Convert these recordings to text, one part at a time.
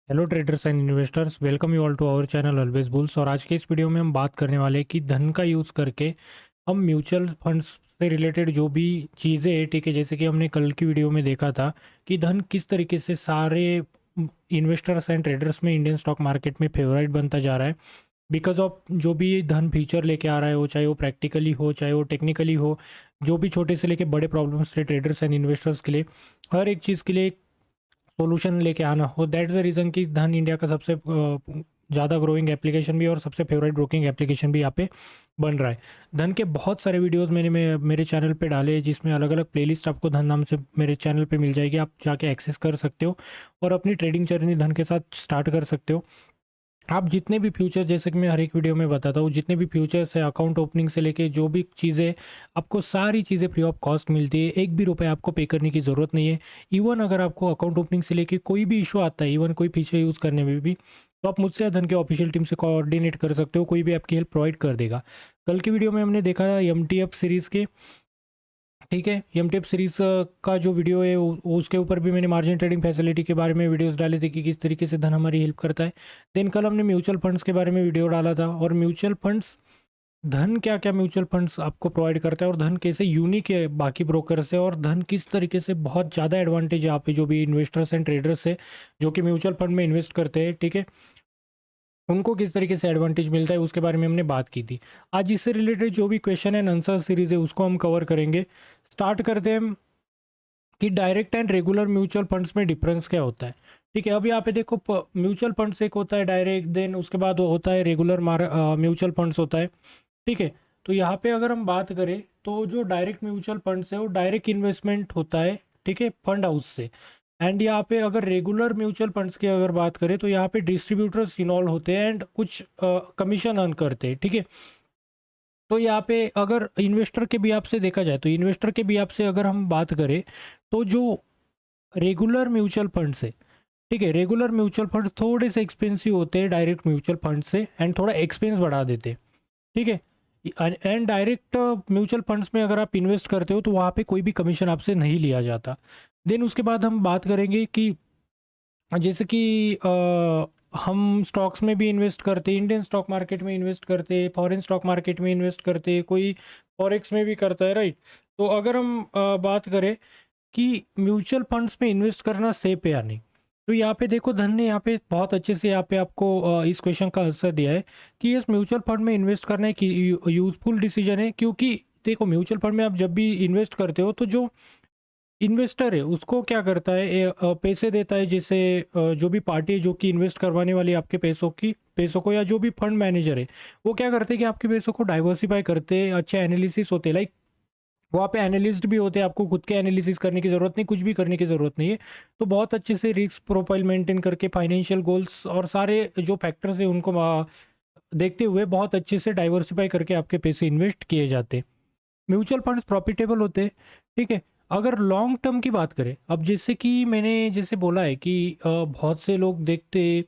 Hello traders and investors, welcome you all to our channel always bulls. और आज के इस वीडियो में हम बात करने वाले हैं कि धन का यूज़ करके हम म्यूचुअल फंड्स से रिलेटेड जो भी चीज़ें हैं, ठीक है, जैसे कि हमने कल की वीडियो में देखा था कि धन किस तरीके से सारे इन्वेस्टर्स एंड ट्रेडर्स में इंडियन स्टॉक मार्केट में फेवरेट बनता जा रहा है बिकॉज ऑफ जो भी धन फीचर लेके आ रहा है, वो चाहे वो प्रैक्टिकली हो चाहे वो टेक्निकली हो, जो भी छोटे से लेके बड़े प्रॉब्लम्स थे ट्रेडर्स एंड इन्वेस्टर्स के लिए, हर एक चीज़ के लिए सॉल्यूशन लेके आना हो। दैट्स द रीज़न कि धन इंडिया का सबसे ज़्यादा ग्रोइंग एप्लीकेशन भी और सबसे फेवरेट ब्रोकिंग एप्लीकेशन भी यहाँ पे बन रहा है। धन के बहुत सारे वीडियोस मैंने मेरे चैनल पे डाले हैं, जिसमें अलग अलग प्लेलिस्ट आपको धन नाम से मेरे चैनल पे मिल जाएगी। आप जाके एक्सेस कर सकते हो और अपनी ट्रेडिंग जर्नी धन के साथ स्टार्ट कर सकते हो। आप जितने भी फ्यूचर, जैसे कि मैं हर एक वीडियो में बताता हूँ, जितने भी फ्यूचर्स है, अकाउंट ओपनिंग से लेके जो भी चीज़ें, आपको सारी चीज़ें फ्री ऑफ कॉस्ट मिलती है। एक भी रुपये आपको पे करने की ज़रूरत नहीं है। इवन अगर आपको अकाउंट ओपनिंग से लेके कोई भी इशू आता है, इवन कोई फीचर यूज़ करने में भी, तो आप मुझसे या धन के ऑफिशियल टीम से कोऑर्डिनेट कर सकते हो, कोई भी आपकी हेल्प प्रोवाइड कर देगा। कल की वीडियो में हमने देखा एम टी एफ सीरीज़ के, ठीक है, एम टी एफ सीरीज़ का जो वीडियो है उसके ऊपर भी मैंने मार्जिन ट्रेडिंग फैसिलिटी के बारे में वीडियोस डाले थे कि किस तरीके से धन हमारी हेल्प करता है। देन कल हमने म्यूचुअल फंड्स के बारे में वीडियो डाला था, और म्यूचुअल फंड्स, धन क्या क्या म्यूचुअल फंड्स आपको प्रोवाइड करता है और धन कैसे यूनिक है बाकी ब्रोकर से, और धन किस तरीके से बहुत ज़्यादा एडवांटेज है यहाँ पे जो भी इन्वेस्टर्स एंड ट्रेडर्स है जो कि म्यूचुअल फंड में इन्वेस्ट करते हैं, ठीक है, उनको किस तरीके से एडवांटेज मिलता है, उसके बारे में हमने बात की थी। आज इससे रिलेटेड जो भी क्वेश्चन एंड आंसर सीरीज है उसको हम कवर करेंगे। स्टार्ट करते हैं कि direct and regular mutual funds में डिफरेंस क्या होता है। ठीक है, अब यहाँ पे देखो, म्यूचुअल फंड्स एक होता है डायरेक्ट, देन उसके बाद वो होता है रेगुलर म्यूचुअल फंड्स होता है, ठीक है। तो यहाँ पे अगर हम बात करें तो जो डायरेक्ट म्यूचुअल फंड्स है वो डायरेक्ट इन्वेस्टमेंट होता है, ठीक है, फंड हाउस से। एंड यहाँ पे अगर रेगुलर म्यूचुअल फंड्स की अगर बात करें तो यहाँ पे डिस्ट्रीब्यूटर्स इन्वॉल्व होते हैं एंड कुछ कमीशन अर्न करते हैं, ठीक है। तो यहाँ पे अगर इन्वेस्टर के भी आप से देखा जाए, तो इन्वेस्टर के भी आप से अगर हम बात करें तो जो रेगुलर म्यूचुअल फंड्स है, ठीक है, रेगुलर म्यूचुअल फंड्स थोड़े से एक्सपेंसिव होते हैं डायरेक्ट म्यूचुअल फंड से, एंड थोड़ा एक्सपेंस बढ़ा देते हैं, ठीक है। एंड डायरेक्ट म्यूचुअल फंड्स में अगर आप इन्वेस्ट करते हो तो वहाँ पे कोई भी कमीशन आपसे नहीं लिया जाता। देन उसके बाद हम बात करेंगे कि जैसे कि हम स्टॉक्स में भी इन्वेस्ट करते हैं, इंडियन स्टॉक मार्केट में इन्वेस्ट करते हैं, फॉरेन स्टॉक मार्केट में इन्वेस्ट करते हैं, कोई फॉरेक्स में भी करता है, राइट। तो अगर हम बात करें कि म्यूचुअल फंड्स में इन्वेस्ट करना सेफ है या नहीं, तो यहाँ पे देखो, धन ने यहाँ पे बहुत अच्छे से यहाँ पे आपको इस क्वेश्चन का आंसर दिया है कि यस, म्यूचुअल फंड में इन्वेस्ट करना एक यूजफुल डिसीजन है। क्योंकि देखो, म्यूचुअल फंड में आप जब भी इन्वेस्ट करते हो तो जो इन्वेस्टर है उसको क्या करता है, पैसे देता है, जैसे जो भी पार्टी है जो कि इन्वेस्ट करवाने वाली है आपके पैसों को, या जो भी फंड मैनेजर है, वो क्या करते हैं कि आपके पैसों को डाइवर्सिफाई करते हैं, अच्छे एनालिसिस होते हैं, लाइक वहाँ पे एनालिस्ट भी होते हैं, आपको खुद के एनालिसिस करने की ज़रूरत नहीं, कुछ भी करने की ज़रूरत नहीं है। तो बहुत अच्छे से रिस्क प्रोफाइल मेंटेन करके, फाइनेंशियल गोल्स और सारे जो फैक्टर्स है उनको देखते हुए बहुत अच्छे से डाइवर्सिफाई करके आपके पैसे इन्वेस्ट किए जाते हैं। म्यूचुअल फंड्स प्रॉफिटेबल होते हैं, ठीक है। अगर लॉन्ग टर्म की बात करें, अब जैसे कि मैंने जैसे बोला है कि बहुत से लोग देखते,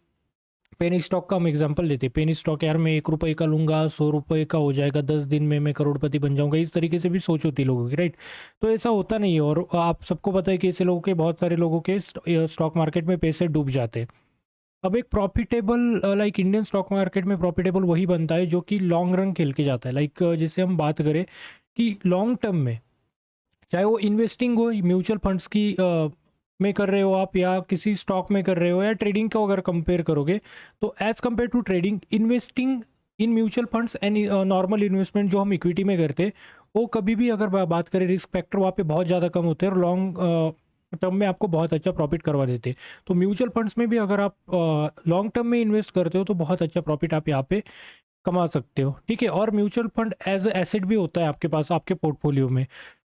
पेनी स्टॉक का हम एग्जांपल लेते, पेनी स्टॉक, यार मैं 1 रुपये का लूंगा, 100 रुपये का हो जाएगा, 10 दिन में मैं करोड़पति बन जाऊंगा, इस तरीके से भी सोच होती है लोगों की, राइट। तो ऐसा होता नहीं है, और आप सबको पता है कि ऐसे लोगों के, बहुत सारे लोगों के स्टॉक मार्केट में पैसे डूब जाते हैं। अब एक profitable, like Indian stock market में प्रॉफिटेबल वही बनता है जो कि लॉन्ग रन खेल के जाता है। लाइक जैसे हम बात करें कि लॉन्ग टर्म में, चाहे वो इन्वेस्टिंग हो म्यूचुअल फंड्स की में कर रहे हो आप, या किसी स्टॉक में कर रहे हो, या ट्रेडिंग को अगर कंपेयर करोगे, तो as compare to trading, investing in mutual funds and normal investment जो हम इक्विटी में करते हैं, वो कभी भी अगर बात करें, रिस्क फैक्टर वहाँ पे बहुत ज़्यादा कम होते हैं और लॉन्ग टर्म में आपको बहुत अच्छा प्रॉफिट करवा देते हैं। तो म्यूचुअल फंड्स में भी अगर आप लॉन्ग टर्म में इन्वेस्ट करते हो तो बहुत अच्छा प्रॉफिट आप यहाँ पे कमा सकते हो, ठीक है। और म्यूचुअल फंड एज एसेट भी होता है आपके पास, आपके पोर्टफोलियो में,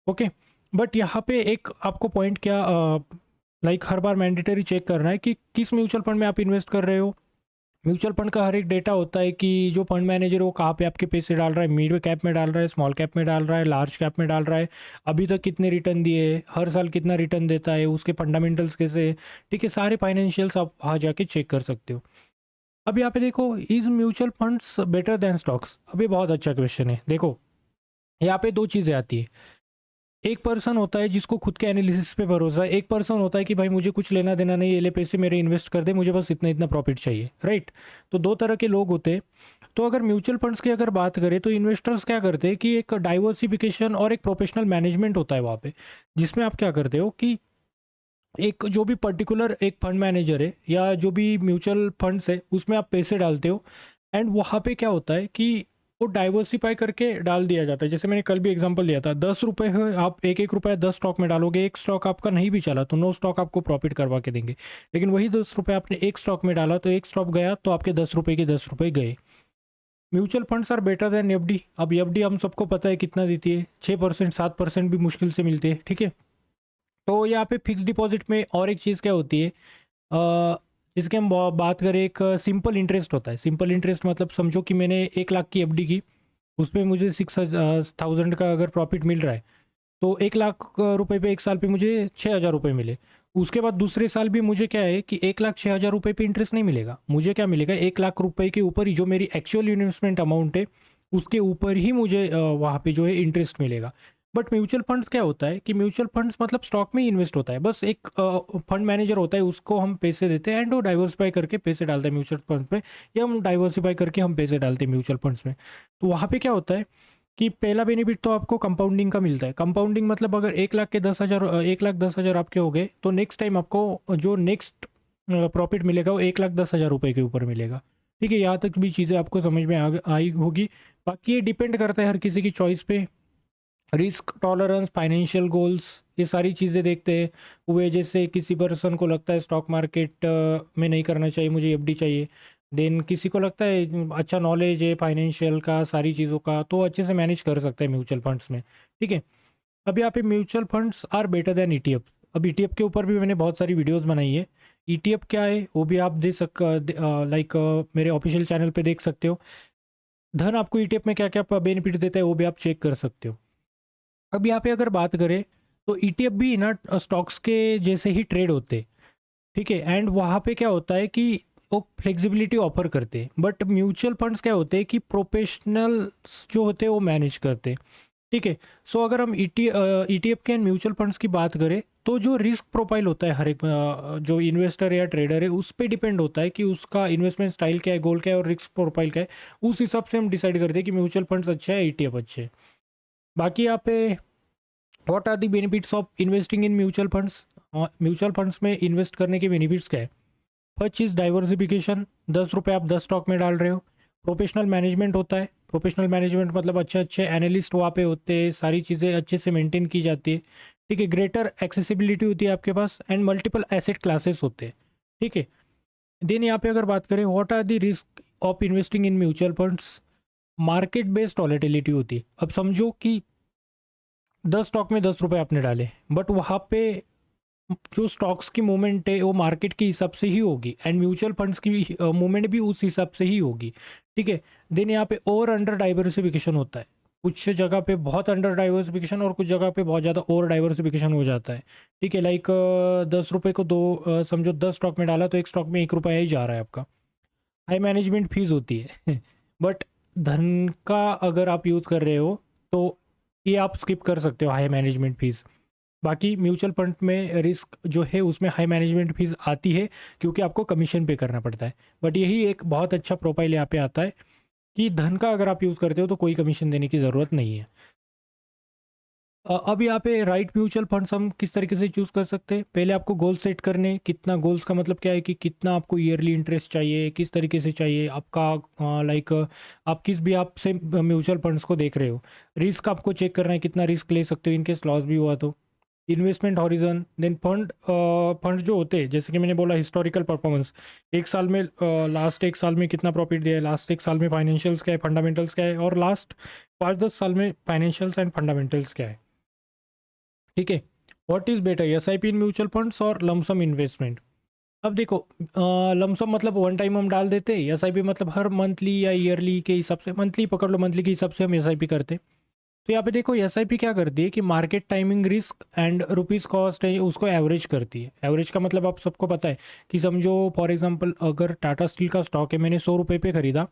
ओके। बट यहाँ पे एक आपको पॉइंट क्या, लाइक हर बार मैंडेटरी चेक करना है कि किस म्यूचुअल फंड में आप इन्वेस्ट कर रहे हो। म्यूचुअल फंड का हर एक डेटा होता है कि जो फंड मैनेजर है वो कहाँ पे आपके पैसे डाल रहा है, मिड कैप में डाल रहा है, स्मॉल कैप में डाल रहा है, लार्ज कैप में डाल रहा है, अभी तक कितने रिटर्न दिए, हर साल कितना रिटर्न देता है, उसके फंडामेंटल्स कैसे हैं, ठीक है, सारे फाइनेंशियल्स आप वहाँ जाके चेक कर सकते हो। अब यहाँ पे देखो, is mutual funds better than stocks, अब ये बहुत अच्छा क्वेश्चन है। देखो, यहाँ पे दो चीज़ें आती है। एक पर्सन होता है जिसको खुद के एनालिसिस पे भरोसा है, एक पर्सन होता है कि भाई मुझे कुछ लेना देना नहीं, ये ले पैसे मेरे इन्वेस्ट कर दे, मुझे बस इतना इतना प्रॉफिट चाहिए, राइट। तो दो तरह के लोग होते हैं। तो अगर म्यूचुअल फंड्स की अगर बात करें तो इन्वेस्टर्स क्या करते हैं कि एक डाइवर्सिफिकेशन और एक प्रोफेशनल मैनेजमेंट होता है वहाँ पे, जिसमें आप क्या करते हो कि एक जो भी पर्टिकुलर एक फंड मैनेजर है या जो भी म्यूचुअल फंड्स है उसमें आप पैसे डालते हो, एंड वहाँ पे क्या होता है कि वो डाइवर्सिफाई करके डाल दिया जाता है। जैसे मैंने कल भी एग्जांपल दिया था, 10 रुपये है, आप एक एक रुपया 10 स्टॉक में डालोगे, एक स्टॉक आपका नहीं भी चला तो 9 स्टॉक आपको प्रॉफिट करवा के देंगे। लेकिन वही 10 रुपये आपने एक स्टॉक में डाला तो एक स्टॉक गया तो आपके 10 रुपये के 10 रुपये गए। Mutual funds are better than FD. अब एफडी हम सबको पता है कितना देती है, 6% 7% भी मुश्किल से मिलती है, ठीक है। तो यहाँ पे फिक्स डिपॉजिट में और एक चीज़ क्या होती है, जिसके हम बात करें, एक सिंपल इंटरेस्ट होता है। सिंपल इंटरेस्ट मतलब समझो कि मैंने 1 लाख की एफडी की, उस पर मुझे 6,000 का अगर प्रॉफिट मिल रहा है, तो 1 लाख रुपए पे एक साल पे मुझे 6,000 रुपये मिले। उसके बाद दूसरे साल भी मुझे क्या है कि 1,06,000 रुपये पे इंटरेस्ट नहीं मिलेगा, मुझे क्या मिलेगा, 1 लाख रुपए के ऊपर ही जो मेरी एक्चुअल इन्वेस्टमेंट अमाउंट है उसके ऊपर ही मुझे वहाँ पे जो है इंटरेस्ट मिलेगा। बट म्यूचुअल फंड्स क्या होता है कि म्यूचुअल फंड्स मतलब स्टॉक में ही इन्वेस्ट होता है, बस एक फंड मैनेजर होता है, उसको हम पैसे देते हैं एंड वो डाइवर्सिफाई करके पैसे डालता है म्यूचुअल फंड्स में, या हम डाइवर्सिफाई करके हम पैसे डालते हैं म्यूचुअल फंड्स में। तो वहाँ पे क्या होता है कि पहला बेनिफिट तो आपको कंपाउंडिंग का मिलता है। कंपाउंडिंग मतलब अगर 1 लाख के 10,000, 1,10,000 आपके हो गए तो नेक्स्ट टाइम आपको जो नेक्स्ट प्रॉफिट मिलेगा वो 1,10,000 रुपये के ऊपर मिलेगा, ठीक है। यहाँ तक भी चीज़ें आपको समझ में आई होगी। बाकी ये डिपेंड करता है हर किसी की चॉइस पे, रिस्क टॉलरेंस, फाइनेंशियल गोल्स, ये सारी चीज़ें देखते हैं हुए। जैसे किसी पर्सन को लगता है स्टॉक मार्केट में नहीं करना चाहिए, मुझे एफडी चाहिए। देन किसी को लगता है अच्छा नॉलेज है फाइनेंशियल का, सारी चीज़ों का, तो अच्छे से मैनेज कर सकता है म्यूचुअल फंड्स में, ठीक है। अब यहाँ पे mutual funds are better than ETF. अब ईटीएफ के ऊपर भी मैंने बहुत सारी वीडियोस बनाई है। ईटीएफ क्या है वो भी आप लाइक मेरे ऑफिशियल चैनल पे देख सकते हो। धन आपको ईटीएफ में क्या क्या बेनिफिट देता है वो भी आप चेक कर सकते हो। अब यहाँ पे अगर बात करें तो ईटीएफ भी ना स्टॉक्स के जैसे ही ट्रेड होते, ठीक है। एंड वहाँ पे क्या होता है कि वो फ्लेक्सिबिलिटी ऑफर करते हैं। बट म्यूचुअल फंड्स क्या होते हैं कि प्रोफेशनल्स जो होते हैं वो मैनेज करते हैं, ठीक है। सो अगर हम ईटीएफ के एंड म्यूचुअल फंड्स की बात करें तो जो रिस्क प्रोफाइल होता है हर एक जो इन्वेस्टर या ट्रेडर है उस पर डिपेंड होता है कि उसका इन्वेस्टमेंट स्टाइल क्या है, गोल क्या है और रिस्क प्रोफाइल क्या है। उस हिसाब से हम डिसाइड करते हैं कि म्यूचुअल फंड्स अच्छा है, ईटीएफ अच्छे है। बाकी यहाँ पे what are the benefits of investing in mutual funds. Mutual funds में इन्वेस्ट करने के बेनिफिट्स क्या है। फर्स्ट चीज़ डाइवर्सिफिकेशन, 10 रुपये आप 10 स्टॉक में डाल रहे हो। प्रोफेशनल मैनेजमेंट होता है, प्रोफेशनल मैनेजमेंट मतलब अच्छे अच्छे एनालिस्ट वहाँ पे होते हैं, सारी चीज़ें अच्छे से मेंटेन की जाती है, ठीक है। ग्रेटर एक्सेसिबिलिटी होती है आपके पास एंड मल्टीपल एसेट क्लासेस होते हैं, ठीक है। देन यहाँ पे अगर बात करें what are the risk of investing in mutual funds, market based volatility होती है। अब समझो कि 10 स्टॉक में 10 रुपये आपने डाले, बट वहाँ पे जो स्टॉक्स की मूवमेंट है वो मार्केट के हिसाब से ही होगी एंड म्यूचुअल फंड्स की मूवमेंट भी उस हिसाब से ही होगी, ठीक है। देन यहाँ पे और अंडर डाइवर्सिफिकेशन होता है, कुछ जगह पे बहुत अंडर डाइवर्सिफिकेशन और कुछ जगह पे बहुत ज़्यादा ओवर डाइवर्सिफिकेशन हो जाता है, ठीक है। लाइक 10 रुपये को समझो 10 स्टॉक में डाला तो एक स्टॉक में 1 रुपया ही जा रहा है आपका। हाई मैनेजमेंट फीस होती है बट धन का अगर आप यूज़ कर रहे हो तो ये आप स्किप कर सकते हो हाई मैनेजमेंट फीस। बाकी म्यूचुअल फंड में रिस्क जो है उसमें हाई मैनेजमेंट फीस आती है क्योंकि आपको कमीशन पे करना पड़ता है। बट यही एक बहुत अच्छा प्रोफाइल यहाँ पे आता है कि धन का अगर आप यूज़ करते हो तो कोई कमीशन देने की ज़रूरत नहीं है। अब यहाँ पे राइट म्यूचुअल फंड्स हम किस तरीके से चूज़ कर सकते हैं। पहले आपको गोल सेट करने, कितना गोल्स का मतलब क्या है कि कितना आपको ईयरली इंटरेस्ट चाहिए, किस तरीके से चाहिए आपका, लाइक आप किस भी आप से म्यूचुअल फंड्स को देख रहे हो। रिस्क आपको चेक करना है कितना रिस्क ले सकते हो इनकेस लॉस भी हुआ तो। इन्वेस्टमेंट हॉरिजन, देन फंड जो होते हैं जैसे कि मैंने बोला हिस्टोरिकल परफॉर्मेंस, एक साल में लास्ट एक साल में कितना प्रॉफिट दिया है, लास्ट एक साल में फाइनेंशियल्स क्या है, फंडामेंटल्स क्या है, और लास्ट 5-10 साल में फाइनेंशियल्स एंड फंडामेंटल्स क्या है, ठीक है। What is better, SIP in mutual funds और लमसम इन्वेस्टमेंट। अब देखो लमसम मतलब वन टाइम हम डाल देते, एसआईपी मतलब हर मंथली या ईयरली के हिसाब से, मंथली पकड़ लो, मंथली के हिसाब से हम एसआईपी करते। तो यहाँ पे देखो एसआईपी क्या करती है कि market timing risk and rupees cost है उसको एवरेज करती है। एवरेज का मतलब आप सबको पता है कि समझो फॉर एग्जांपल अगर टाटा स्टील का स्टॉक है, मैंने 100 रुपये पे ख़रीदा,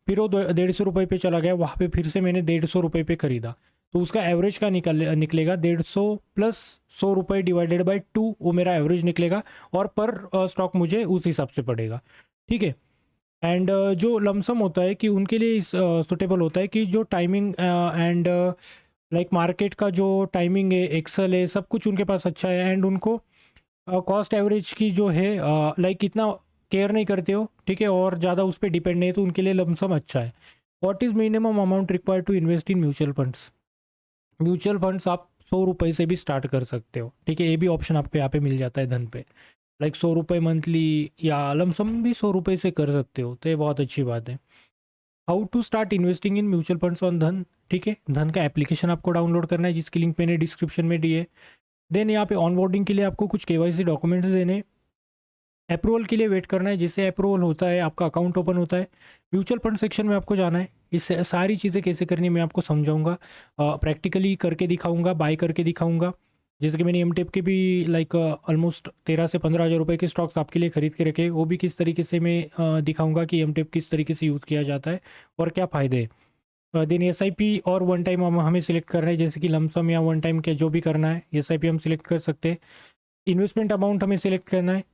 फिर वो 150 रुपये पे चला गया, वहाँ पे फिर से मैंने 150 रुपये पे ख़रीदा, तो उसका एवरेज का निकलेगा 150 प्लस 100 रुपये डिवाइडेड बाई 2, वो मेरा एवरेज निकलेगा और पर स्टॉक मुझे उस हिसाब से पड़ेगा, ठीक है। एंड जो लमसम होता है कि उनके लिए सुटेबल होता है कि जो टाइमिंग एंड लाइक मार्केट का जो टाइमिंग है, एक्सेल है, सब कुछ उनके पास अच्छा है एंड उनको कॉस्ट एवरेज की जो है लाइक इतना केयर नहीं करते हो, ठीक है, और ज़्यादा उस पर डिपेंड नहीं है, तो उनके लिए लमसम अच्छा है। What is minimum amount required to invest in mutual funds? Mutual funds आप 100 रुपये से भी स्टार्ट कर सकते हो, ठीक है, ये भी ऑप्शन आपको यहाँ पे मिल जाता है धन पे। लाइक 100 रुपये मंथली या लमसम भी 100 रुपये से कर सकते हो, तो ये बहुत अच्छी बात है। How to start investing in mutual funds on Dhan, ठीक है, धन का एप्लीकेशन आपको डाउनलोड करना है जिसकी लिंक मैंने डिस्क्रिप्शन में दी है। देन यहाँ पे ऑनबोर्डिंग के लिए आपको कुछ केवाईसी डॉक्यूमेंट्स देने, अप्रूवल के लिए वेट करना है, जिससे अप्रूवल होता है आपका अकाउंट ओपन होता है। म्यूचुअल फंड सेक्शन में आपको जाना है, इस सारी चीज़ें कैसे करनी है मैं आपको समझाऊंगा, प्रैक्टिकली करके दिखाऊंगा, बाय करके दिखाऊंगा। जैसे कि मैंने एमटेप के भी लाइक ऑलमोस्ट 13 से 15 हज़ार रुपये के स्टॉक्स आपके लिए खरीद के रखे, वो भी किस तरीके से मैं दिखाऊंगा कि एमटेप किस तरीके से यूज़ किया जाता है और क्या फ़ायदे हैं। देन एसआईपी और वन टाइम हमें सिलेक्ट करना है, जैसे कि लमसम या वन टाइम के जो भी करना है, एसआईपी हम सिलेक्ट कर सकते हैं। इन्वेस्टमेंट अमाउंट हमें सिलेक्ट करना है।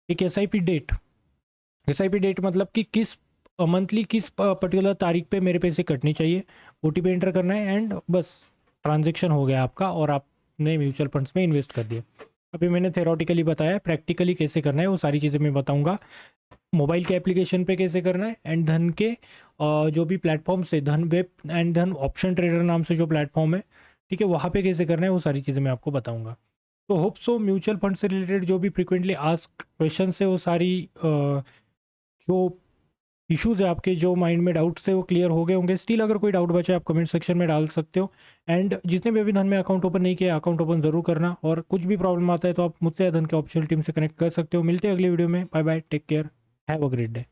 एक एसआईपी डेट, एसआईपी डेट मतलब कि किस मंथली किस पर्टिकुलर तारीख पे मेरे पैसे कटने चाहिए, ओटीपी एंटर करना है एंड बस ट्रांजैक्शन हो गया आपका और आपने म्यूचुअल फंड्स में इन्वेस्ट कर दिया। अभी मैंने थेरोटिकली बताया, प्रैक्टिकली कैसे करना है वो सारी चीज़ें मैं बताऊंगा। मोबाइल के एप्लीकेशन पे कैसे करना है एंड धन के जो भी प्लेटफॉर्म से, धन वेब एंड धन ऑप्शन ट्रेडर नाम से जो प्लेटफॉर्म है, ठीक है, वहाँ पे कैसे करना है वो सारी चीज़ें मैं आपको बताऊंगा। तो होप सो म्यूचुअल फंड से रिलेटेड जो भी फ्रिक्वेंटली आस्क क्वेश्चन है वो सारी जो इश्यूज़ है आपके, जो माइंड में डाउट्स थे वो क्लियर हो गए होंगे। स्टिल अगर कोई डाउट बचे आप कमेंट सेक्शन में डाल सकते हो। एंड जितने भी अभी धन में अकाउंट ओपन नहीं किया, अकाउंट ओपन ज़रूर करना, और कुछ भी प्रॉब्लम आता है तो आप मुझसे या धन के ऑफिशियल टीम से कनेक्ट कर सकते हो। मिलते हैं अगली वीडियो में, bye bye, take care, have a great day.